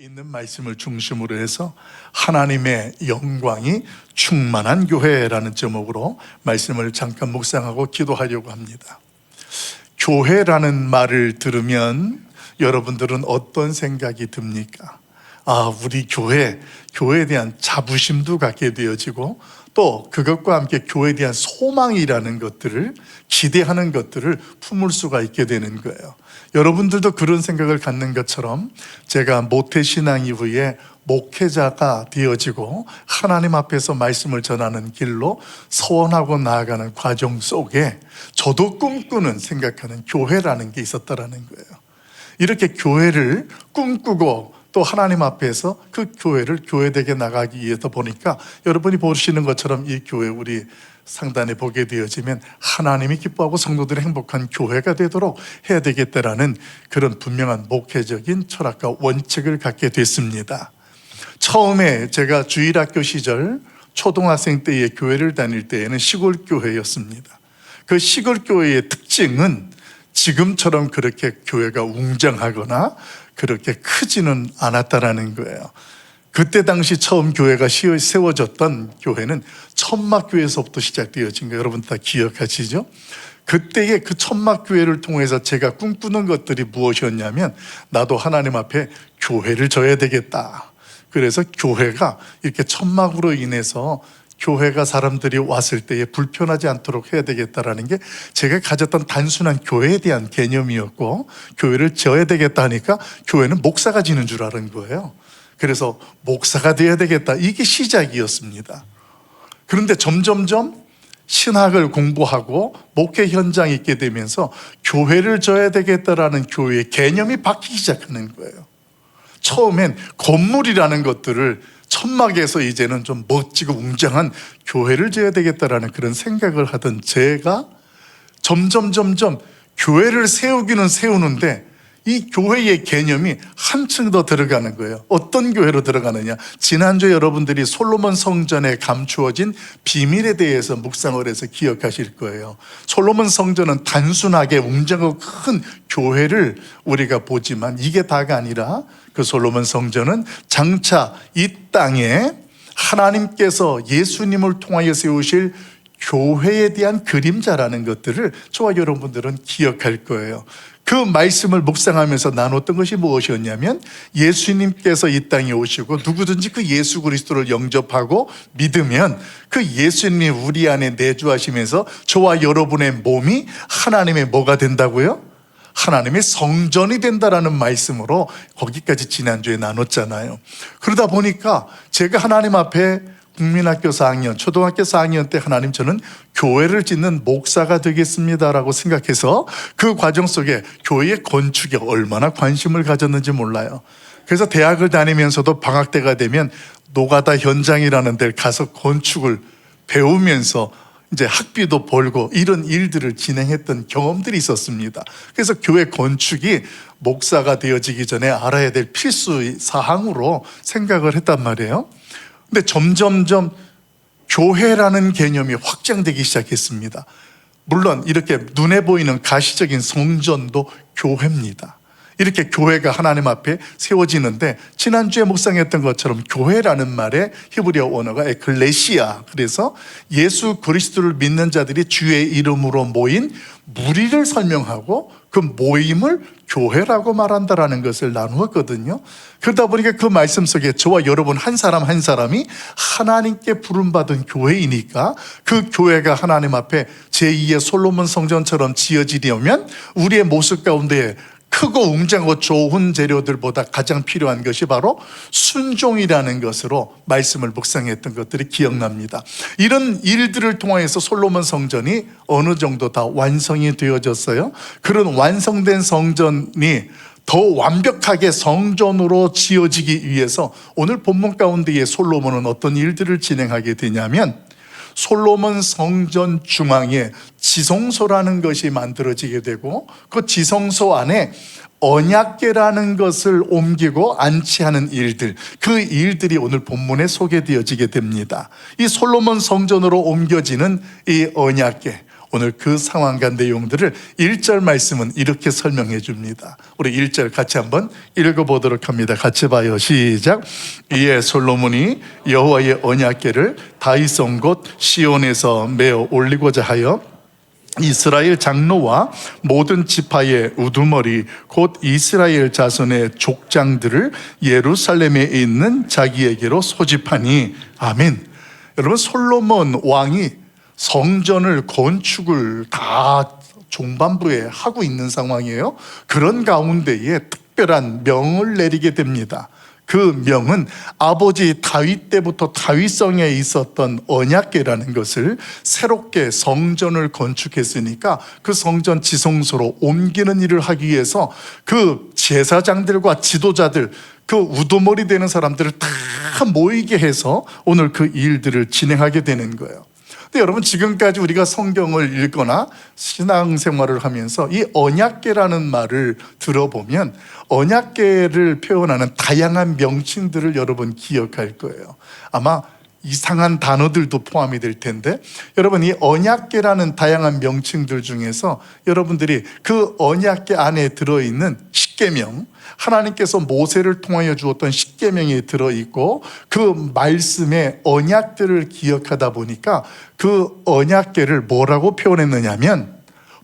있는 말씀을 중심으로 해서 하나님의 영광이 충만한 교회라는 제목으로 말씀을 잠깐 묵상하고 기도하려고 합니다. 교회라는 말을 들으면 여러분들은 어떤 생각이 듭니까? 우리 교회에 대한 자부심도 갖게 되어지고 또 그것과 함께 교회에 대한 소망이라는 것들을 기대하는 것들을 품을 수가 있게 되는 거예요. 여러분들도 그런 생각을 갖는 것처럼 제가 모태신앙 이후에 목회자가 되어지고 하나님 앞에서 말씀을 전하는 길로 서원하고 나아가는 과정 속에 저도 꿈꾸는 생각하는 교회라는 게 있었다라는 거예요. 이렇게 교회를 꿈꾸고 또 하나님 앞에서 그 교회를 교회되게 나가기 위해서 보니까 여러분이 보시는 것처럼 이 교회 우리 상단에 보게 되어지면 하나님이 기뻐하고 성도들이 행복한 교회가 되도록 해야 되겠다라는 그런 분명한 목회적인 철학과 원칙을 갖게 됐습니다. 처음에 제가 주일학교 시절 초등학생 때의 교회를 다닐 때에는 시골 교회였습니다. 그 시골 교회의 특징은 지금처럼 그렇게 교회가 웅장하거나 그렇게 크지는 않았다라는 거예요. 그때 당시 처음 교회가 세워졌던 교회는 천막교회에서부터 시작되어진 거 여러분 다 기억하시죠? 그때의 그 천막교회를 통해서 제가 꿈꾸는 것들이 무엇이었냐면 나도 하나님 앞에 교회를 져야 되겠다. 그래서 교회가 이렇게 천막으로 인해서 교회가 사람들이 왔을 때에 불편하지 않도록 해야 되겠다라는 게 제가 가졌던 단순한 교회에 대한 개념이었고 교회를 지어야 되겠다 하니까 교회는 목사가 지는 줄 아는 거예요. 그래서 목사가 돼야 되겠다. 이게 시작이었습니다. 그런데 점점점 신학을 공부하고 목회 현장에 있게 되면서 교회를 져야 되겠다라는 교회의 개념이 바뀌기 시작하는 거예요. 처음엔 건물이라는 것들을 천막에서 이제는 좀 멋지고 웅장한 교회를 지어야 되겠다라는 그런 생각을 하던 제가 점점 교회를 세우기는 세우는데 이 교회의 개념이 한층 더 들어가는 거예요. 어떤 교회로 들어가느냐? 지난주에 여러분들이 솔로몬 성전에 감추어진 비밀에 대해서 묵상을 해서 기억하실 거예요. 솔로몬 성전은 단순하게 웅장하고 큰 교회를 우리가 보지만 이게 다가 아니라 그 솔로몬 성전은 장차 이 땅에 하나님께서 예수님을 통하여 세우실 교회에 대한 그림자라는 것들을 저와 여러분들은 기억할 거예요. 그 말씀을 묵상하면서 나눴던 것이 무엇이었냐면 예수님께서 이 땅에 오시고 누구든지 그 예수 그리스도를 영접하고 믿으면 그 예수님이 우리 안에 내주하시면서 저와 여러분의 몸이 하나님의 뭐가 된다고요? 하나님의 성전이 된다라는 말씀으로 거기까지 지난주에 나눴잖아요. 그러다 보니까 제가 하나님 앞에 국민학교 4학년, 초등학교 4학년 때 하나님 저는 교회를 짓는 목사가 되겠습니다라고 생각해서 그 과정 속에 교회의 건축에 얼마나 관심을 가졌는지 몰라요. 그래서 대학을 다니면서도 방학 때가 되면 노가다 현장이라는 데를 가서 건축을 배우면서 이제 학비도 벌고 이런 일들을 진행했던 경험들이 있었습니다. 그래서 교회 건축이 목사가 되어지기 전에 알아야 될 필수 사항으로 생각을 했단 말이에요. 근데 점점점 교회라는 개념이 확장되기 시작했습니다. 물론 이렇게 눈에 보이는 가시적인 성전도 교회입니다. 이렇게 교회가 하나님 앞에 세워지는데 지난주에 묵상했던 것처럼 교회라는 말의 히브리어 원어가 에클레시아, 그래서 예수 그리스도를 믿는 자들이 주의 이름으로 모인 무리를 설명하고 그 모임을 교회라고 말한다라는 것을 나누었거든요. 그러다 보니까 그 말씀 속에 저와 여러분 한 사람 한 사람이 하나님께 부름받은 교회이니까 그 교회가 하나님 앞에 제2의 솔로몬 성전처럼 지어지려면 우리의 모습 가운데 크고 웅장하고 좋은 재료들보다 가장 필요한 것이 바로 순종이라는 것으로 말씀을 묵상했던 것들이 기억납니다. 이런 일들을 통해서 솔로몬 성전이 어느 정도 다 완성이 되어졌어요. 그런 완성된 성전이 더 완벽하게 성전으로 지어지기 위해서 오늘 본문 가운데에 솔로몬은 어떤 일들을 진행하게 되냐면 솔로몬 성전 중앙에 지성소라는 것이 만들어지게 되고 그 지성소 안에 언약궤라는 것을 옮기고 안치하는 일들, 그 일들이 오늘 본문에 소개되어지게 됩니다. 이 솔로몬 성전으로 옮겨지는 이 언약궤, 오늘 그 상황과 내용들을 1절 말씀은 이렇게 설명해 줍니다. 우리 1절 같이 한번 읽어보도록 합니다. 같이 봐요. 시작. 이에 솔로몬이 여호와의 언약궤를 다윗성 곧 시온에서 메어 올리고자 하여 이스라엘 장로와 모든 지파의 우두머리 곧 이스라엘 자손의 족장들을 예루살렘에 있는 자기에게로 소집하니. 아멘. 여러분, 솔로몬 왕이 성전을 건축을 다 중반부에 하고 있는 상황이에요. 그런 가운데에 특별한 명을 내리게 됩니다. 그 명은 아버지 다윗 때부터 다윗성에 있었던 언약궤라는 것을 새롭게 성전을 건축했으니까 그 성전 지성소로 옮기는 일을 하기 위해서 그 제사장들과 지도자들, 그 우두머리 되는 사람들을 다 모이게 해서 오늘 그 일들을 진행하게 되는 거예요. 근데 여러분, 지금까지 우리가 성경을 읽거나 신앙생활을 하면서 이 언약궤라는 말을 들어보면 언약궤를 표현하는 다양한 명칭들을 여러분 기억할 거예요. 아마 이상한 단어들도 포함이 될 텐데, 여러분, 이 언약궤라는 다양한 명칭들 중에서 여러분들이 그 언약궤 안에 들어있는 십계명, 하나님께서 모세를 통하여 주었던 십계명이 들어있고 그 말씀의 언약들을 기억하다 보니까 그 언약궤를 뭐라고 표현했느냐면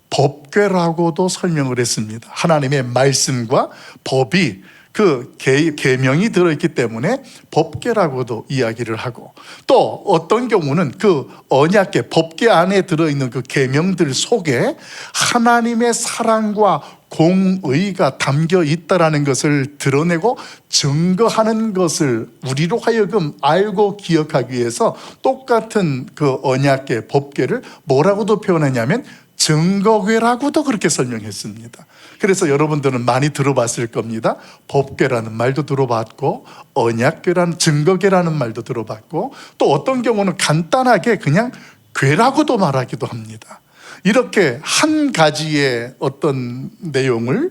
법궤라고도 설명을 했습니다. 하나님의 말씀과 법이 그 계명이 들어있기 때문에 법궤라고도 이야기를 하고, 또 어떤 경우는 그 언약궤, 법궤 안에 들어있는 그 계명들 속에 하나님의 사랑과 공의가 담겨 있다라는 것을 드러내고 증거하는 것을 우리로 하여금 알고 기억하기 위해서 똑같은 그 언약궤, 법궤를 뭐라고도 표현했냐면 증거궤라고도 그렇게 설명했습니다. 그래서 여러분들은 많이 들어봤을 겁니다. 법궤라는 말도 들어봤고 언약궤라는, 증거궤라는 말도 들어봤고, 또 어떤 경우는 간단하게 그냥 궤라고도 말하기도 합니다. 이렇게 한 가지의 어떤 내용을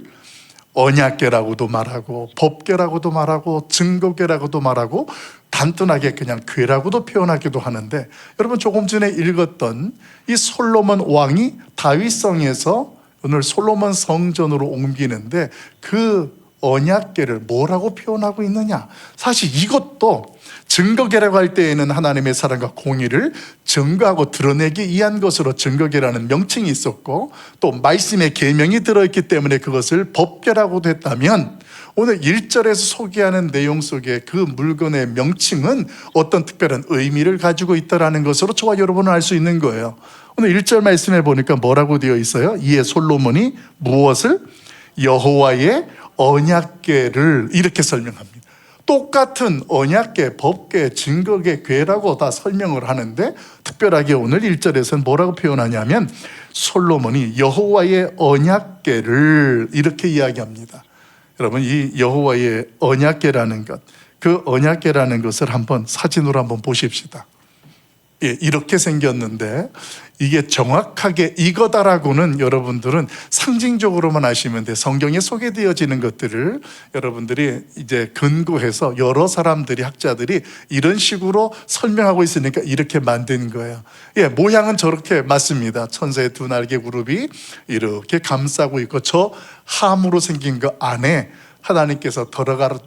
언약궤라고도 말하고 법궤라고도 말하고 증거궤라고도 말하고 단순하게 그냥 궤라고도 표현하기도 하는데, 여러분, 조금 전에 읽었던 이 솔로몬 왕이 다윗성에서 오늘 솔로몬 성전으로 옮기는데 그 언약궤를 뭐라고 표현하고 있느냐? 사실 이것도 증거궤라고 할 때에는 하나님의 사랑과 공의를 증거하고 드러내기 위한 것으로 증거궤라는 명칭이 있었고, 또 말씀의 계명이 들어있기 때문에 그것을 법궤라고도 했다면, 오늘 1절에서 소개하는 내용 속에 그 물건의 명칭은 어떤 특별한 의미를 가지고 있다는 것으로 저와 여러분은 알 수 있는 거예요. 오늘 1절 말씀에 보니까 뭐라고 되어 있어요? 이에 솔로몬이 무엇을? 여호와의 언약궤를, 이렇게 설명합니다. 똑같은 언약궤, 법궤, 증거궤, 궤라고 다 설명을 하는데, 특별하게 오늘 1절에서는 뭐라고 표현하냐면 솔로몬이 여호와의 언약궤를 이렇게 이야기합니다. 여러분, 이 여호와의 언약궤라는 것, 그 언약궤라는 것을 한번 사진으로 한번 보십시다. 예, 이렇게 생겼는데 이게 정확하게 이거다라고는 여러분들은 상징적으로만 아시면 돼. 성경에 소개되어지는 것들을 여러분들이 이제 근거해서 여러 사람들이, 학자들이 이런 식으로 설명하고 있으니까 이렇게 만든 거예요. 예, 모양은 저렇게 맞습니다. 천사의 두 날개 그룹이 이렇게 감싸고 있고, 저 함으로 생긴 거 안에 하나님께서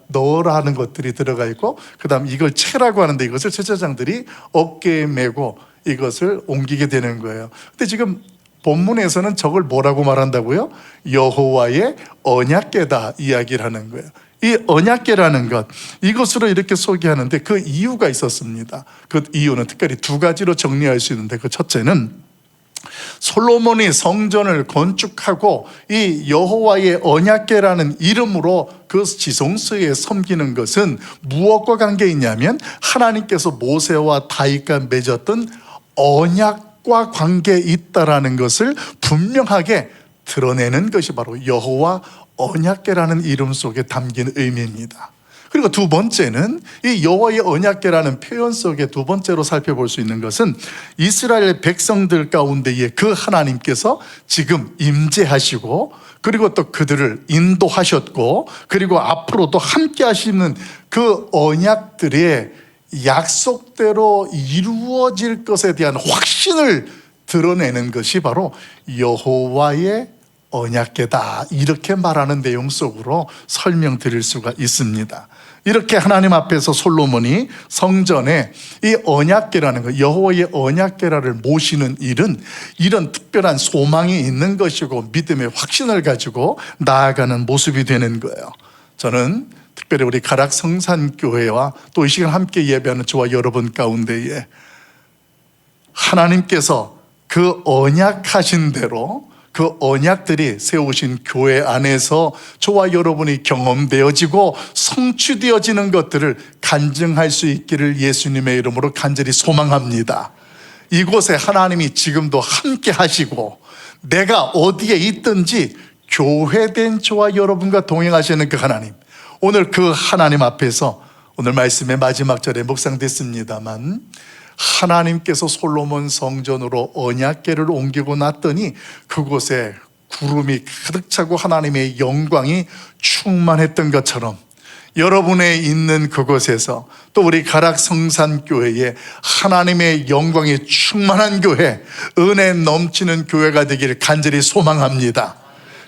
넣으라 하는 것들이 들어가 있고, 그 다음 이걸 채라고 하는데 이것을 제사장들이 어깨에 메고 이것을 옮기게 되는 거예요. 근데 지금 본문에서는 저걸 뭐라고 말한다고요? 여호와의 언약궤다 이야기를 하는 거예요. 이 언약궤라는 것, 이것으로 이렇게 소개하는데 그 이유가 있었습니다. 그 이유는 특별히 두 가지로 정리할 수 있는데, 그 첫째는 솔로몬이 성전을 건축하고 이 여호와의 언약궤라는 이름으로 그 지성소에 섬기는 것은 무엇과 관계 있냐면 하나님께서 모세와 다윗과 맺었던 언약과 관계 있다라는 것을 분명하게 드러내는 것이 바로 여호와 언약궤라는 이름 속에 담긴 의미입니다. 그리고 두 번째는 이 여호와의 언약궤라는 표현 속에 두 번째로 살펴볼 수 있는 것은 이스라엘 백성들 가운데에 그 하나님께서 지금 임재하시고, 그리고 또 그들을 인도하셨고, 그리고 앞으로도 함께 하시는 그 언약들의 약속대로 이루어질 것에 대한 확신을 드러내는 것이 바로 여호와의 언약궤다, 이렇게 말하는 내용 속으로 설명드릴 수가 있습니다. 이렇게 하나님 앞에서 솔로몬이 성전에 이 언약궤라는 것, 여호와의 언약궤를 모시는 일은 이런 특별한 소망이 있는 것이고 믿음의 확신을 가지고 나아가는 모습이 되는 거예요. 저는 특별히 우리 가락 성산교회와 또 이 시간 함께 예배하는 저와 여러분 가운데에 하나님께서 그 언약하신 대로 그 언약들이 세우신 교회 안에서 저와 여러분이 경험되어지고 성취되어지는 것들을 간증할 수 있기를 예수님의 이름으로 간절히 소망합니다. 이곳에 하나님이 지금도 함께 하시고 내가 어디에 있든지 교회된 저와 여러분과 동행하시는 그 하나님, 오늘 그 하나님 앞에서 오늘 말씀의 마지막 절에 묵상됐습니다만 하나님께서 솔로몬 성전으로 언약궤를 옮기고 났더니 그곳에 구름이 가득 차고 하나님의 영광이 충만했던 것처럼 여러분의 있는 그곳에서 또 우리 가락 성산교회에 하나님의 영광이 충만한 교회, 은혜 넘치는 교회가 되기를 간절히 소망합니다.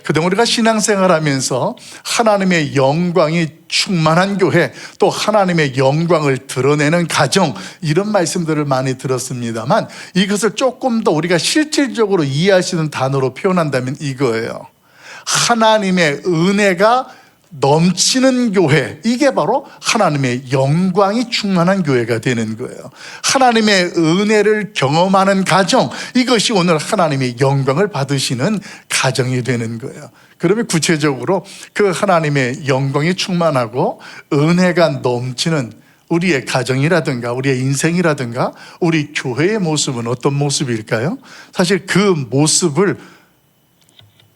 그동안 우리가 신앙생활하면서 하나님의 영광이 충만한 교회, 또 하나님의 영광을 드러내는 가정, 이런 말씀들을 많이 들었습니다만 이것을 조금 더 우리가 실질적으로 이해할 수 있는 단어로 표현한다면 이거예요. 하나님의 은혜가 넘치는 교회, 이게 바로 하나님의 영광이 충만한 교회가 되는 거예요. 하나님의 은혜를 경험하는 가정, 이것이 오늘 하나님의 영광을 받으시는 가정이 되는 거예요. 그러면 구체적으로 그 하나님의 영광이 충만하고 은혜가 넘치는 우리의 가정이라든가 우리의 인생이라든가 우리 교회의 모습은 어떤 모습일까요? 사실 그 모습을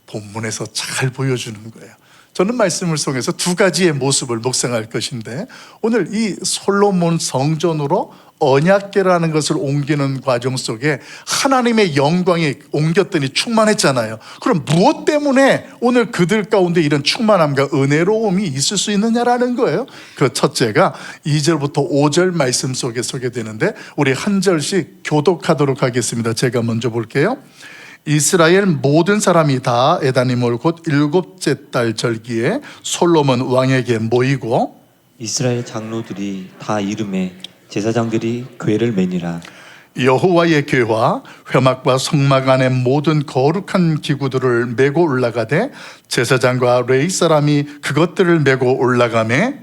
본문에서 잘 보여주는 거예요. 저는 말씀을 통해서 두 가지의 모습을 묵상할 것인데, 오늘 이 솔로몬 성전으로 언약궤라는 것을 옮기는 과정 속에 하나님의 영광이 옮겼더니 충만했잖아요. 그럼 무엇 때문에 오늘 그들 가운데 이런 충만함과 은혜로움이 있을 수 있느냐라는 거예요. 그 첫째가 2절부터 5절 말씀 속에 소개되는데 우리 한 절씩 교독하도록 하겠습니다. 제가 먼저 볼게요. 이스라엘 모든 사람이 다 에다님을 곧 7째 달 절기에 솔로몬 왕에게 모이고 이스라엘 장로들이 다 이름에 제사장들이 궤를 매니라. 여호와의 궤와 회막과 성막 안의 모든 거룩한 기구들을 메고 올라가되 제사장과 레위 사람이 그것들을 메고 올라가매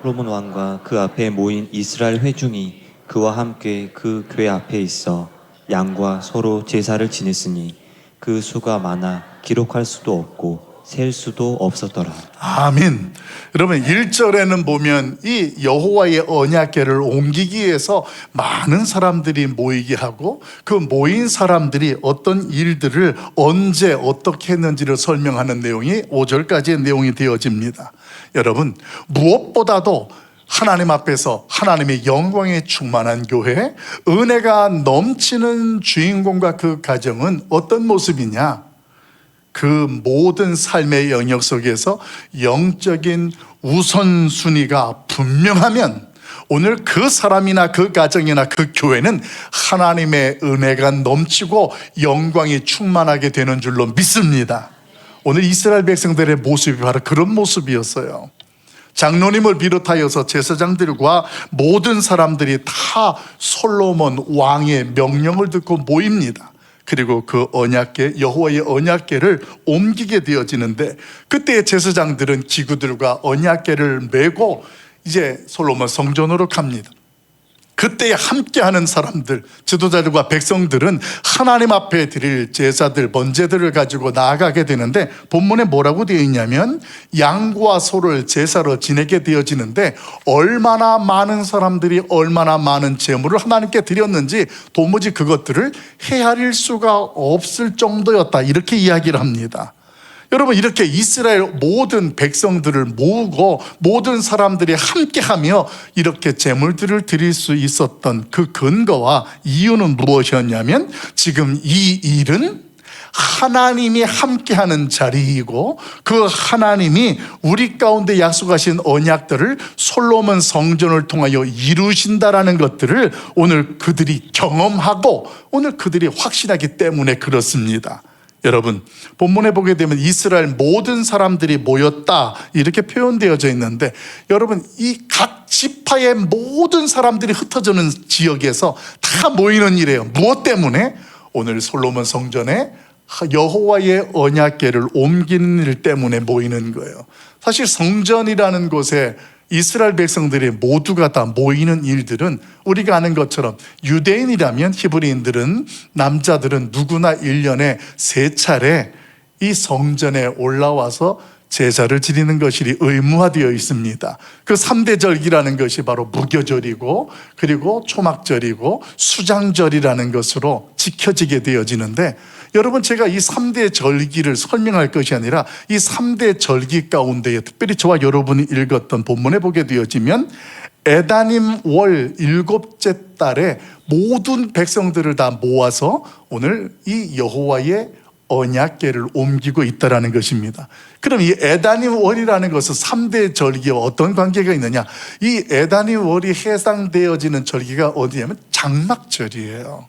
솔로몬 왕과 그 앞에 모인 이스라엘 회중이 그와 함께 그 궤 앞에 있어 양과 서로 제사를 지냈으니 그 수가 많아 기록할 수도 없고 셀 수도 없었더라. 아멘. 여러분 1절에는 보면 이 여호와의 언약궤를 옮기기 위해서 많은 사람들이 모이게 하고 그 모인 사람들이 어떤 일들을 언제 어떻게 했는지를 설명하는 내용이 5절까지의 내용이 되어집니다. 여러분 무엇보다도 하나님 앞에서 하나님의 영광에 충만한 교회, 은혜가 넘치는 주인공과 그 가정은 어떤 모습이냐? 그 모든 삶의 영역 속에서 영적인 우선순위가 분명하면 오늘 그 사람이나 그 가정이나 그 교회는 하나님의 은혜가 넘치고 영광이 충만하게 되는 줄로 믿습니다. 오늘 이스라엘 백성들의 모습이 바로 그런 모습이었어요. 장로님을 비롯하여서 제사장들과 모든 사람들이 다 솔로몬 왕의 명령을 듣고 모입니다. 그리고 그 언약궤, 여호와의 언약궤를 옮기게 되어지는데 그때의 제사장들은 기구들과 언약궤를 메고 이제 솔로몬 성전으로 갑니다. 그때 함께하는 사람들, 지도자들과 백성들은 하나님 앞에 드릴 제사들, 번제들을 가지고 나아가게 되는데 본문에 뭐라고 되어 있냐면 양과 소를 제사로 지내게 되어지는데 얼마나 많은 사람들이 얼마나 많은 제물을 하나님께 드렸는지 도무지 그것들을 헤아릴 수가 없을 정도였다, 이렇게 이야기를 합니다. 여러분 이렇게 이스라엘 모든 백성들을 모으고 모든 사람들이 함께하며 이렇게 제물들을 드릴 수 있었던 그 근거와 이유는 무엇이었냐면 지금 이 일은 하나님이 함께하는 자리이고 그 하나님이 우리 가운데 약속하신 언약들을 솔로몬 성전을 통하여 이루신다라는 것들을 오늘 그들이 경험하고 오늘 그들이 확신하기 때문에 그렇습니다. 여러분, 본문에 보게 되면 이스라엘 모든 사람들이 모였다 이렇게 표현되어져 있는데, 여러분, 이 각 지파의 모든 사람들이 흩어지는 지역에서 다 모이는 일이에요. 무엇 때문에? 오늘 솔로몬 성전에 여호와의 언약궤를 옮기는 일 때문에 모이는 거예요. 사실 성전이라는 곳에 이스라엘 백성들이 모두가 다 모이는 일들은 우리가 아는 것처럼 유대인이라면 히브리인들은 남자들은 누구나 1년에 3차례 이 성전에 올라와서 제사를 지내는 것이 의무화되어 있습니다. 그 3대 절기라는 것이 바로 무교절이고 그리고 초막절이고 수장절이라는 것으로 지켜지게 되어지는데, 여러분, 제가 이 3대 절기를 설명할 것이 아니라 이 3대 절기 가운데에 특별히 저와 여러분이 읽었던 본문에 보게 되어지면 에다님 월 7째 달에 모든 백성들을 다 모아서 오늘 이 여호와의 언약궤를 옮기고 있다는 것입니다. 그럼 이 에다님 월이라는 것은 3대 절기와 어떤 관계가 있느냐? 이 에다님 월이 해당되어지는 절기가 어디냐면 장막절이에요.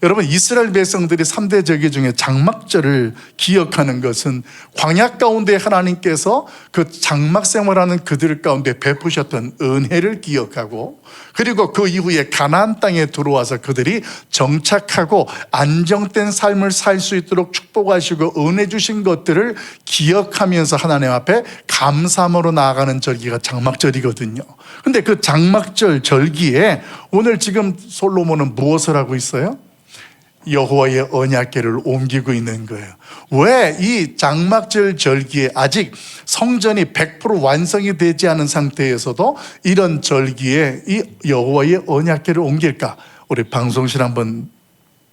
여러분, 이스라엘 백성들이 3대 절기 중에 장막절을 기억하는 것은 광야 가운데 하나님께서 그 장막 생활하는 그들 가운데 베푸셨던 은혜를 기억하고, 그리고 그 이후에 가나안 땅에 들어와서 그들이 정착하고 안정된 삶을 살 수 있도록 축복하시고 은혜 주신 것들을 기억하면서 하나님 앞에 감사함으로 나아가는 절기가 장막절이거든요. 근데 그 장막절 절기에 오늘 지금 솔로몬은 무엇을 하고 있어요? 여호와의 언약궤를 옮기고 있는 거예요. 왜 이 장막절 절기에 아직 성전이 100% 완성이 되지 않은 상태에서도 이런 절기에 이 여호와의 언약궤를 옮길까? 우리 방송실 한번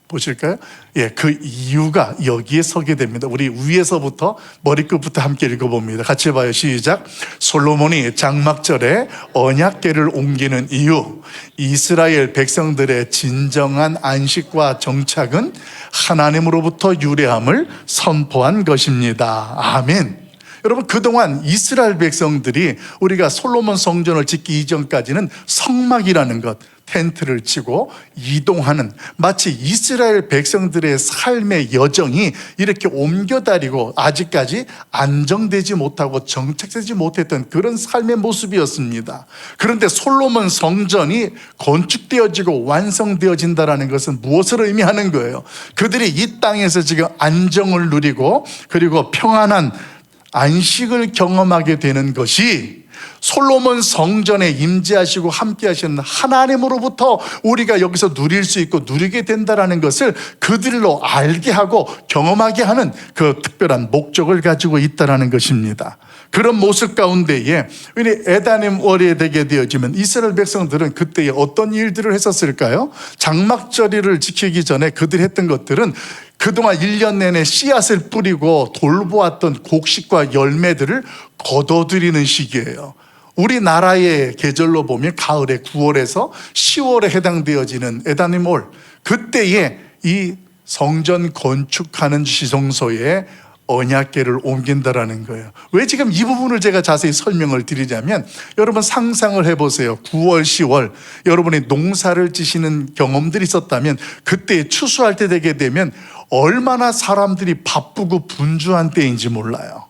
보실까요? 예, 그 이유가 여기에 서게 됩니다. 우리 위에서부터 머리끝부터 함께 읽어봅니다. 같이 봐요. 시작. 솔로몬이 장막절에 언약궤를 옮기는 이유. 이스라엘 백성들의 진정한 안식과 정착은 하나님으로부터 유래함을 선포한 것입니다. 아멘. 여러분, 그동안 이스라엘 백성들이 우리가 솔로몬 성전을 짓기 이전까지는 성막이라는 것, 텐트를 치고 이동하는, 마치 이스라엘 백성들의 삶의 여정이 이렇게 옮겨다니고 아직까지 안정되지 못하고 정착되지 못했던 그런 삶의 모습이었습니다. 그런데 솔로몬 성전이 건축되어지고 완성되어진다는 것은 무엇을 의미하는 거예요? 그들이 이 땅에서 지금 안정을 누리고 그리고 평안한 안식을 경험하게 되는 것이 솔로몬 성전에 임재하시고 함께 하시는 하나님으로부터 우리가 여기서 누릴 수 있고 누리게 된다는 것을 그들로 알게 하고 경험하게 하는 그 특별한 목적을 가지고 있다는 것입니다. 그런 모습 가운데에 에다님 월에 되게 되어지면 이스라엘 백성들은 그때에 어떤 일들을 했었을까요? 장막절일을 지키기 전에 그들이 했던 것들은 그동안 1년 내내 씨앗을 뿌리고 돌보았던 곡식과 열매들을 거둬들이는 시기예요. 우리나라의 계절로 보면 가을에 9월에서 10월에 해당되어지는 에다님 월, 그때에 이 성전 건축하는 지성소에 언약궤를 옮긴다라는 거예요. 왜 지금 이 부분을 제가 자세히 설명을 드리자면, 여러분 상상을 해보세요. 9월, 10월 여러분이 농사를 지시는 경험들이 있었다면 그때 추수할 때 되게 되면 얼마나 사람들이 바쁘고 분주한 때인지 몰라요.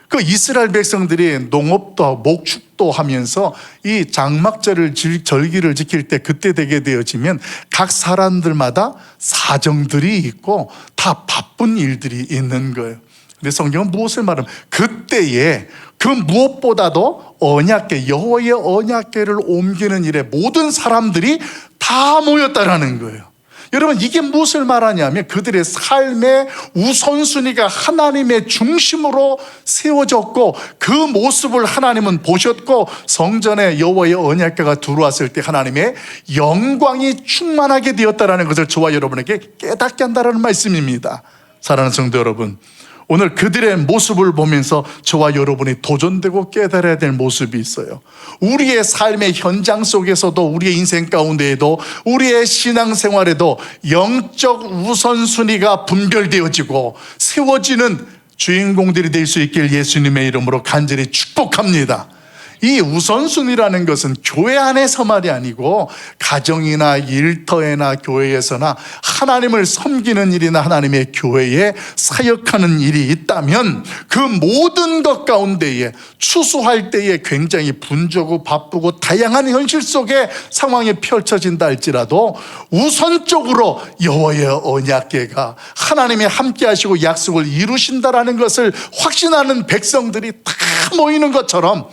그 이스라엘 백성들이 농업도 목축도 하면서 이 장막절을 절기를 지킬 때 그때 되게 되어지면 각 사람들마다 사정들이 있고 다 바쁜 일들이 있는 거예요. 근데 성경은 무엇을 말하면 그때에 그 무엇보다도 언약궤, 여호와의 언약궤를 옮기는 일에 모든 사람들이 다 모였다라는 거예요. 여러분, 이게 무엇을 말하냐면 그들의 삶의 우선순위가 하나님의 중심으로 세워졌고 그 모습을 하나님은 보셨고 성전에 여호와의 언약궤가 들어왔을 때 하나님의 영광이 충만하게 되었다는 것을 저와 여러분에게 깨닫게 한다는 말씀입니다. 사랑하는 성도 여러분, 오늘 그들의 모습을 보면서 저와 여러분이 도전되고 깨달아야 될 모습이 있어요. 우리의 삶의 현장 속에서도, 우리의 인생 가운데에도, 우리의 신앙생활에도 영적 우선순위가 분별되어지고 세워지는 주인공들이 될 수 있길 예수님의 이름으로 간절히 축복합니다. 이 우선순위라는 것은 교회 안에서만이 아니고 가정이나 일터에나 교회에서나 하나님을 섬기는 일이나 하나님의 교회에 사역하는 일이 있다면 그 모든 것 가운데에 추수할 때에 굉장히 분주하고 바쁘고 다양한 현실 속에 상황이 펼쳐진다 할지라도 우선적으로 여호와의 언약궤가 하나님이 함께 하시고 약속을 이루신다라는 것을 확신하는 백성들이 다 모이는 것처럼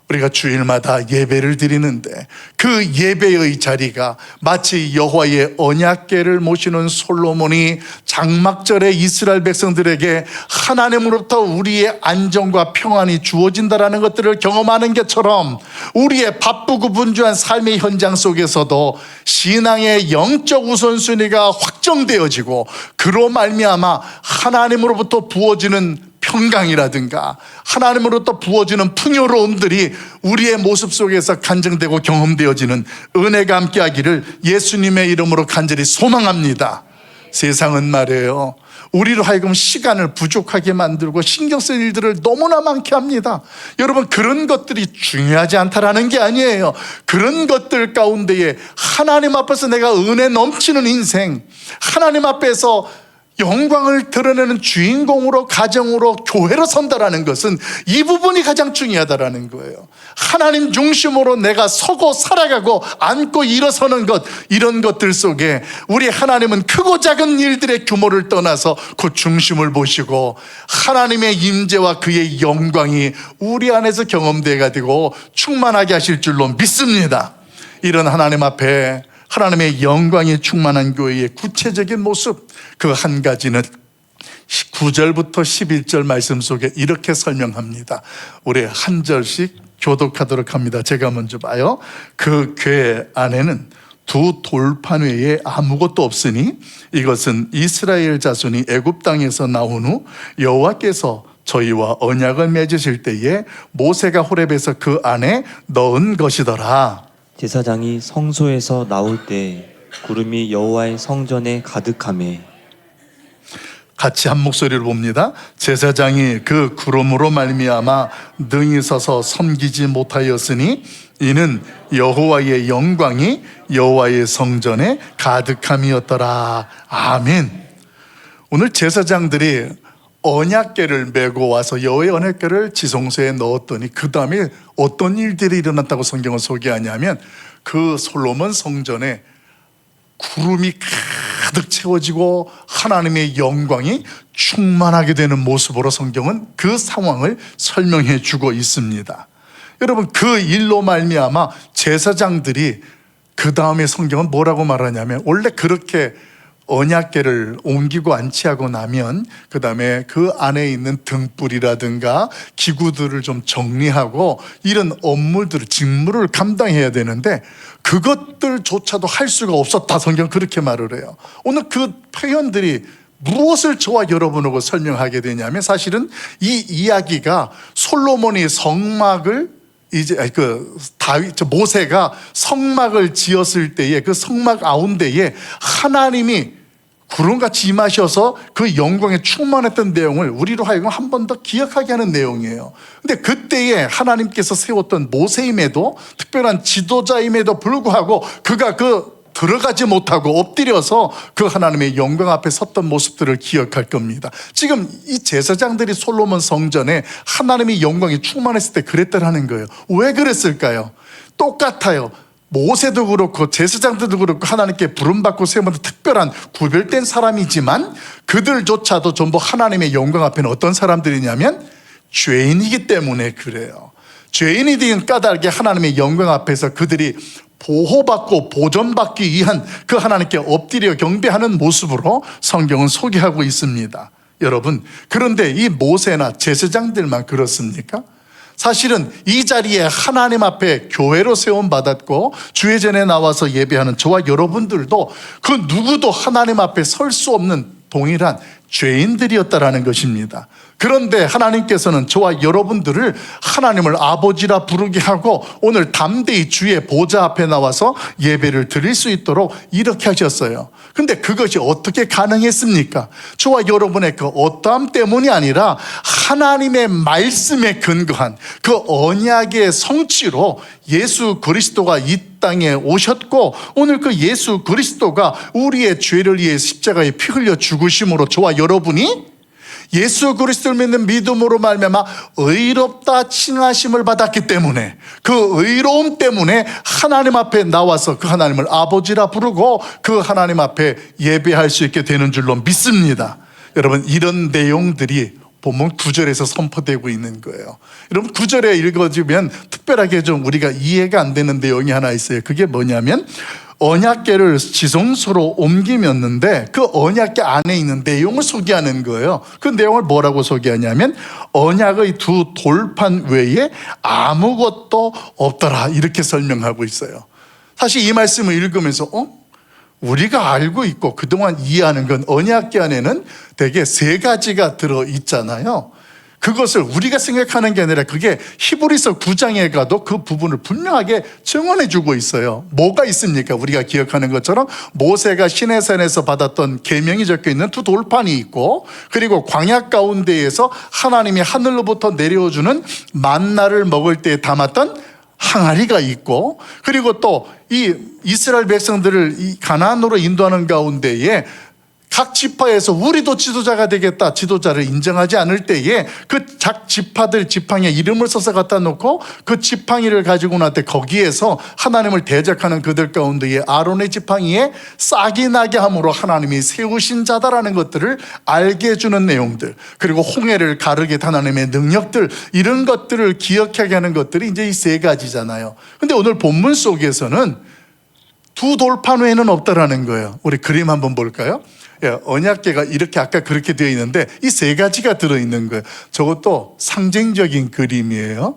우리가 주일마다 예배를 드리는데 그 예배의 자리가 마치 여호와의 언약궤를 모시는 솔로몬이 장막절에 이스라엘 백성들에게 하나님으로부터 우리의 안정과 평안이 주어진다라는 것들을 경험하는 것처럼 우리의 바쁘고 분주한 삶의 현장 속에서도 신앙의 영적 우선순위가 확정되어지고 그로 말미암아 하나님으로부터 부어지는 평강이라든가 하나님으로부터 부어지는 풍요로움들이 우리의 모습 속에서 간증되고 경험되어지는 은혜가 함께하기를 예수님의 이름으로 간절히 소망합니다. 세상은 말이에요, 우리로 하여금 시간을 부족하게 만들고 신경 쓸 일들을 너무나 많게 합니다. 여러분, 그런 것들이 중요하지 않다라는 게 아니에요. 그런 것들 가운데에 하나님 앞에서 내가 은혜 넘치는 인생, 하나님 앞에서 영광을 드러내는 주인공으로, 가정으로, 교회로 선다라는 것은 이 부분이 가장 중요하다라는 거예요. 하나님 중심으로 내가 서고 살아가고 앉고 일어서는 것, 이런 것들 속에 우리 하나님은 크고 작은 일들의 규모를 떠나서 그 중심을 보시고 하나님의 임재와 그의 영광이 우리 안에서 경험되게 되고 충만하게 하실 줄로 믿습니다. 이런 하나님 앞에 하나님의 영광이 충만한 교회의 구체적인 모습, 그 한 가지는 9절부터 11절 말씀 속에 이렇게 설명합니다. 우리 한 절씩 교독하도록 합니다. 제가 먼저 봐요. 그 궤 안에는 두 돌판 외에 아무것도 없으니 이것은 이스라엘 자손이 애굽 땅에서 나온 후 여호와께서 저희와 언약을 맺으실 때에 모세가 호렙에서 그 안에 넣은 것이더라. 제사장이 성소에서 나올 때 구름이 여호와의 성전에 가득하매. 같이 한 목소리를 봅니다. 제사장이 그 구름으로 말미암아 능히 서서 섬기지 못하였으니 이는 여호와의 영광이 여호와의 성전에 가득함이었더라. 아멘. 오늘 제사장들이 언약궤를 메고 와서 여호와의 언약궤를 지성소에 넣었더니 그 다음에 어떤 일들이 일어났다고 성경은 소개하냐면 그 솔로몬 성전에 구름이 가득 채워지고 하나님의 영광이 충만하게 되는 모습으로 성경은 그 상황을 설명해 주고 있습니다. 여러분, 그 일로 말미암아 제사장들이, 그 다음에 성경은 뭐라고 말하냐면 원래 그렇게 언약궤를 옮기고 안치하고 나면 그 다음에 그 안에 있는 등불이라든가 기구들을 좀 정리하고 이런 업무들을, 직무를 감당해야 되는데 그것들조차도 할 수가 없었다. 성경 그렇게 말을 해요. 오늘 그 표현들이 무엇을 저와 여러분하고 설명하게 되냐면 사실은 이 이야기가 솔로몬이 성막을 모세가 성막을 지었을 때에 그 성막 가운데에 하나님이 구름같이 임하셔서 그 영광에 충만했던 내용을 우리로 하여금 한 번 더 기억하게 하는 내용이에요. 근데 그때에 하나님께서 세웠던 모세임에도, 특별한 지도자임에도 불구하고 그가 들어가지 못하고 엎드려서 그 하나님의 영광 앞에 섰던 모습들을 기억할 겁니다. 지금 이 제사장들이 솔로몬 성전에 하나님의 영광이 충만했을 때 그랬다라는 거예요. 왜 그랬을까요? 똑같아요. 모세도 그렇고 제사장들도 그렇고 하나님께 부름받고 세우는 특별한 구별된 사람이지만 그들조차도 전부 하나님의 영광 앞에는 어떤 사람들이냐면 죄인이기 때문에 그래요. 죄인이 된 까닭에 하나님의 영광 앞에서 그들이 보호받고 보존받기 위한 그 하나님께 엎드려 경배하는 모습으로 성경은 소개하고 있습니다. 여러분, 그런데 이 모세나 제사장들만 그렇습니까? 사실은 이 자리에 하나님 앞에 교회로 세움받았고 주의 전에 나와서 예배하는 저와 여러분들도 그 누구도 하나님 앞에 설 수 없는 동일한 죄인들이었다라는 것입니다. 그런데 하나님께서는 저와 여러분들을 하나님을 아버지라 부르게 하고 오늘 담대히 주의 보좌 앞에 나와서 예배를 드릴 수 있도록 이렇게 하셨어요. 근데 그것이 어떻게 가능했습니까? 저와 여러분의 그 어떠함 때문이 아니라 하나님의 말씀에 근거한 그 언약의 성취로 예수 그리스도가 이 땅에 오셨고, 오늘 그 예수 그리스도가 우리의 죄를 위해 십자가에 피 흘려 죽으심으로 저와 여러분이 예수 그리스도를 믿는 믿음으로 말미암아 의롭다 칭하심을 받았기 때문에, 그 의로움 때문에 하나님 앞에 나와서 그 하나님을 아버지라 부르고 그 하나님 앞에 예배할 수 있게 되는 줄로 믿습니다. 여러분, 이런 내용들이 본문 9절에서 선포되고 있는 거예요. 여러분, 9절에 읽어주면 특별하게 좀 우리가 이해가 안 되는 내용이 하나 있어요. 그게 뭐냐면 언약궤를 지성소로 옮기었는데 그 언약궤 안에 있는 내용을 소개하는 거예요. 그 내용을 뭐라고 소개하냐면 언약의 두 돌판 외에 아무것도 없더라, 이렇게 설명하고 있어요. 사실 이 말씀을 읽으면서 우리가 알고 있고 그동안 이해하는 건 언약궤 안에는 대개 세 가지가 들어있잖아요. 그것을 우리가 생각하는 게 아니라 그게 히브리서 9장에 가도 그 부분을 분명하게 증언해 주고 있어요. 뭐가 있습니까? 우리가 기억하는 것처럼 모세가 시내산에서 받았던 계명이 적혀 있는 두 돌판이 있고, 그리고 광야 가운데에서 하나님이 하늘로부터 내려주는 만나를 먹을 때 담았던 항아리가 있고, 그리고 또 이 이스라엘 백성들을 이 가나안으로 인도하는 가운데에 각 지파에서 우리도 지도자가 되겠다, 지도자를 인정하지 않을 때에 그 각 지파들 지팡이에 이름을 써서 갖다 놓고 그 지팡이를 가지고 날 때 거기에서 하나님을 대적하는 그들 가운데에 아론의 지팡이에 싹이 나게 함으로 하나님이 세우신 자다라는 것들을 알게 해주는 내용들, 그리고 홍해를 가르게 하나님의 능력들, 이런 것들을 기억하게 하는 것들이 이제 이 세 가지잖아요. 근데 오늘 본문 속에서는 두 돌판 외에는 없다라는 거예요. 우리 그림 한번 볼까요? 언약궤가 이렇게 아까 그렇게 되어 있는데 이 세 가지가 들어있는 거예요. 저것도 상징적인 그림이에요.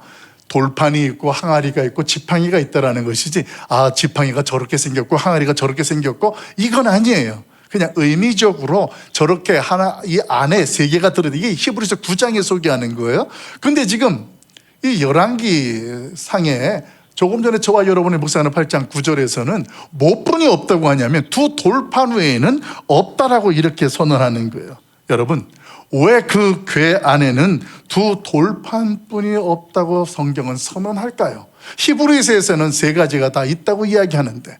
돌판이 있고 항아리가 있고 지팡이가 있다라는 것이지, 지팡이가 저렇게 생겼고 항아리가 저렇게 생겼고, 이건 아니에요. 그냥 의미적으로 저렇게 이 안에 세 개가 들어있는, 이게 히브리서 9장에 소개하는 거예요. 근데 지금 이 열왕기 상에 조금 전에 저와 여러분의 묵상하는 8장 9절에서는 몇 분이 없다고 하냐면 두 돌판 외에는 없다라고 이렇게 선언하는 거예요. 여러분, 왜 그 궤 안에는 두 돌판뿐이 없다고 성경은 선언할까요? 히브리서에서는 세 가지가 다 있다고 이야기하는데,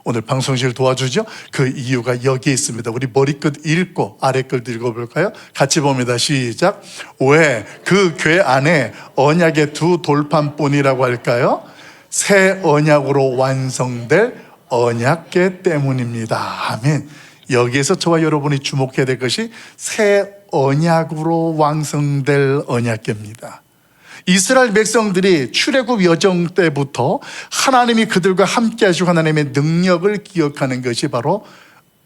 오늘 방송실 도와주죠? 그 이유가 여기에 있습니다. 우리 머리끝 읽고 아래끝 읽어볼까요? 같이 봅니다. 시작. 왜 그 궤 안에 언약의 두 돌판뿐이라고 할까요? 새 언약으로 완성될 언약궤 때문입니다. 아멘. 여기에서 저와 여러분이 주목해야 될 것이 새 언약으로 완성될 언약궤입니다. 이스라엘 백성들이 출애굽 여정 때부터 하나님이 그들과 함께 하시고 하나님의 능력을 기억하는 것이 바로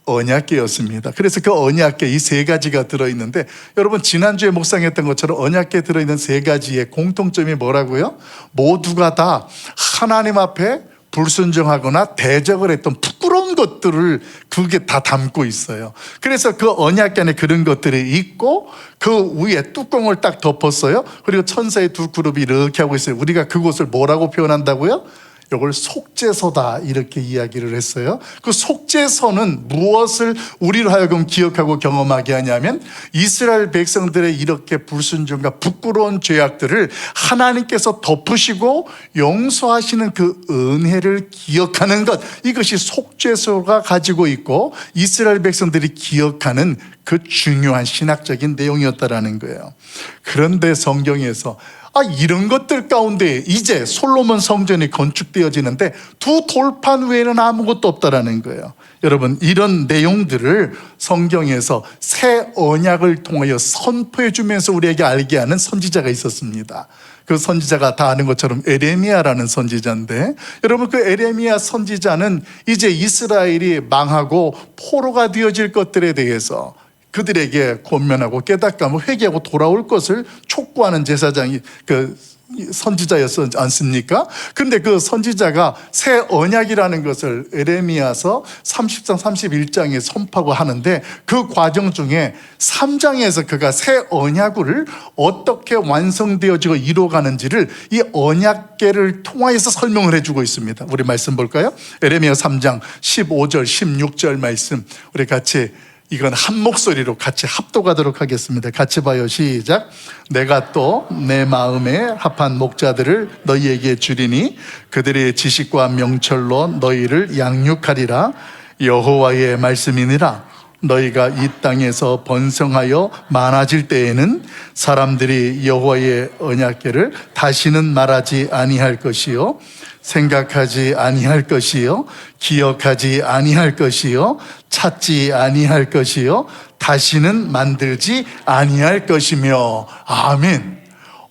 언약궤였습니다. 그래서 그 언약궤 이 세 가지가 들어있는데, 여러분 지난주에 묵상했던 것처럼 언약궤에 들어있는 세 가지의 공통점이 뭐라고요? 모두가 다 하나님 앞에 불순종하거나 대적을 했던 부끄러운 것들을 그게 다 담고 있어요. 그래서 그 언약궤 안에 그런 것들이 있고 그 위에 뚜껑을 딱 덮었어요. 그리고 천사의 두 그룹이 이렇게 하고 있어요. 우리가 그곳을 뭐라고 표현한다고요? 이걸 속죄소다, 이렇게 이야기를 했어요. 그 속죄소는 무엇을 우리로 하여금 기억하고 경험하게 하냐면 이스라엘 백성들의 이렇게 불순종과 부끄러운 죄악들을 하나님께서 덮으시고 용서하시는 그 은혜를 기억하는 것, 이것이 속죄소가 가지고 있고 이스라엘 백성들이 기억하는 그 중요한 신학적인 내용이었다라는 거예요. 그런데 성경에서 이런 것들 가운데 이제 솔로몬 성전이 건축되어지는데 두 돌판 외에는 아무것도 없다라는 거예요. 여러분, 이런 내용들을 성경에서 새 언약을 통하여 선포해 주면서 우리에게 알게 하는 선지자가 있었습니다. 그 선지자가 다 아는 것처럼 에레미야라는 선지자인데, 여러분 그 에레미야 선지자는 이제 이스라엘이 망하고 포로가 되어질 것들에 대해서 그들에게 권면하고 깨닫고 회개하고 돌아올 것을 촉구하는 제사장이 그 선지자였지 않습니까? 그런데 그 선지자가 새 언약이라는 것을 에레미야서 30장 31장에 선포하고 하는데 그 과정 중에 3장에서 그가 새 언약을 어떻게 완성되어지고 이루어가는지를 이 언약궤를 통하여서 설명을 해주고 있습니다. 우리 말씀 볼까요? 에레미야 3장 15절 16절 말씀 우리 같이 이건 한 목소리로 같이 합독하도록 하겠습니다. 같이 봐요. 시작. 내가 또 내 마음에 합한 목자들을 너희에게 주리니 그들의 지식과 명철로 너희를 양육하리라. 여호와의 말씀이니라. 너희가 이 땅에서 번성하여 많아질 때에는 사람들이 여호와의 언약궤를 다시는 말하지 아니할 것이요 생각하지 아니할 것이요 기억하지 아니할 것이요 찾지 아니할 것이요 다시는 만들지 아니할 것이며. 아멘.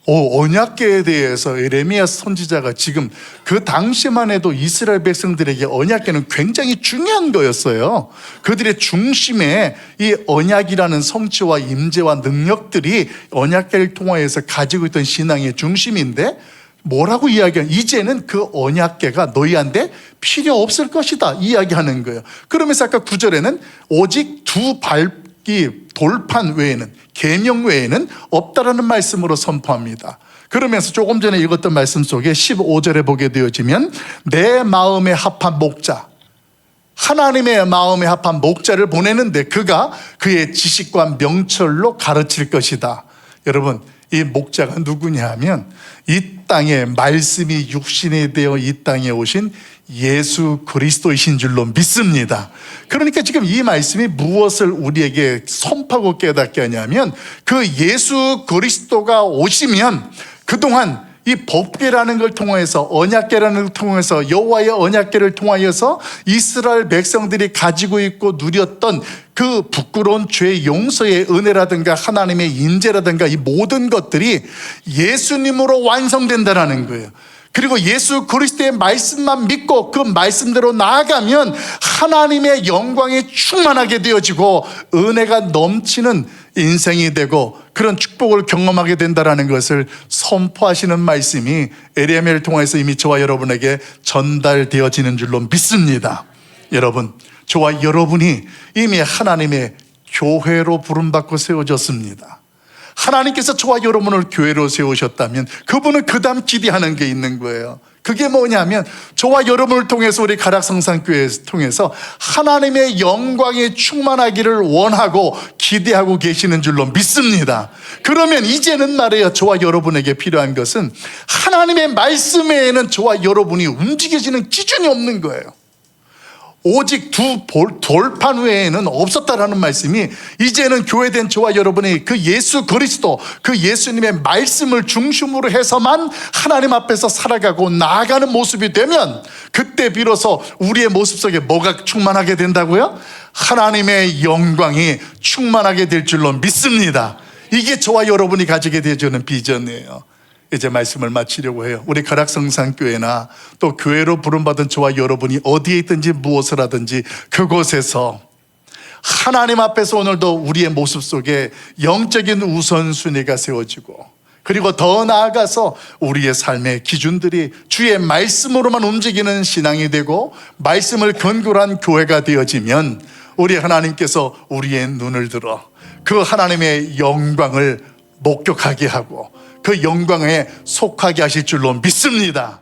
언약궤에 대해서 에레미야 선지자가 지금 그 당시만 해도 이스라엘 백성들에게 언약궤는 굉장히 중요한 거였어요. 그들의 중심에 이 언약이라는 성취와 임재와 능력들이 언약궤를 통하여서 가지고 있던 신앙의 중심인데 뭐라고 이야기하냐? 이제는 그 언약궤가 너희한테 필요 없을 것이다 이야기하는 거예요. 그러면서 아까 9절에는 오직 두 밟기 돌판 외에는, 계명 외에는 없다라는 말씀으로 선포합니다. 그러면서 조금 전에 읽었던 말씀 속에 15절에 보게 되어지면 내 마음에 합한 목자, 하나님의 마음에 합한 목자를 보내는데 그가 그의 지식과 명철로 가르칠 것이다. 여러분, 이 목자가 누구냐 하면 이 땅에 말씀이 육신이 되어 이 땅에 오신 예수 그리스도이신 줄로 믿습니다. 그러니까 지금 이 말씀이 무엇을 우리에게 선포하고 깨닫게 하냐면 그 예수 그리스도가 오시면 그동안 이 법궤라는 걸 통해서 언약궤라는 걸 통해서 여호와의 언약궤를 통하여서 이스라엘 백성들이 가지고 있고 누렸던 그 부끄러운 죄 용서의 은혜라든가 하나님의 인재라든가 이 모든 것들이 예수님으로 완성된다라는 거예요. 그리고 예수 그리스도의 말씀만 믿고 그 말씀대로 나아가면 하나님의 영광이 충만하게 되어지고 은혜가 넘치는 인생이 되고 그런 축복을 경험하게 된다는 것을 선포하시는 말씀이 에레미야를 통해서 이미 저와 여러분에게 전달되어지는 줄로 믿습니다. 여러분, 저와 여러분이 이미 하나님의 교회로 부름받고 세워졌습니다. 하나님께서 저와 여러분을 교회로 세우셨다면 그분은 그 다음 기대하는 게 있는 거예요. 그게 뭐냐면 저와 여러분을 통해서 우리 가락성산교회를 통해서 하나님의 영광이 충만하기를 원하고 기대하고 계시는 줄로 믿습니다. 그러면 이제는 말이에요, 저와 여러분에게 필요한 것은 하나님의 말씀 외에는 저와 여러분이 움직여지는 기준이 없는 거예요. 오직 두 돌판 외에는 없었다라는 말씀이 이제는 교회된 저와 여러분이 그 예수 그리스도, 그 예수님의 말씀을 중심으로 해서만 하나님 앞에서 살아가고 나아가는 모습이 되면 그때 비로소 우리의 모습 속에 뭐가 충만하게 된다고요? 하나님의 영광이 충만하게 될 줄로 믿습니다. 이게 저와 여러분이 가지게 되어주는 비전이에요. 이제 말씀을 마치려고 해요. 우리 가락성산교회나 또 교회로 부름받은 저와 여러분이 어디에 있든지 무엇을 하든지 그곳에서 하나님 앞에서 오늘도 우리의 모습 속에 영적인 우선순위가 세워지고 그리고 더 나아가서 우리의 삶의 기준들이 주의 말씀으로만 움직이는 신앙이 되고 말씀을 근거로 한 교회가 되어지면 우리 하나님께서 우리의 눈을 들어 그 하나님의 영광을 목격하게 하고 그 영광에 속하게 하실 줄로 믿습니다.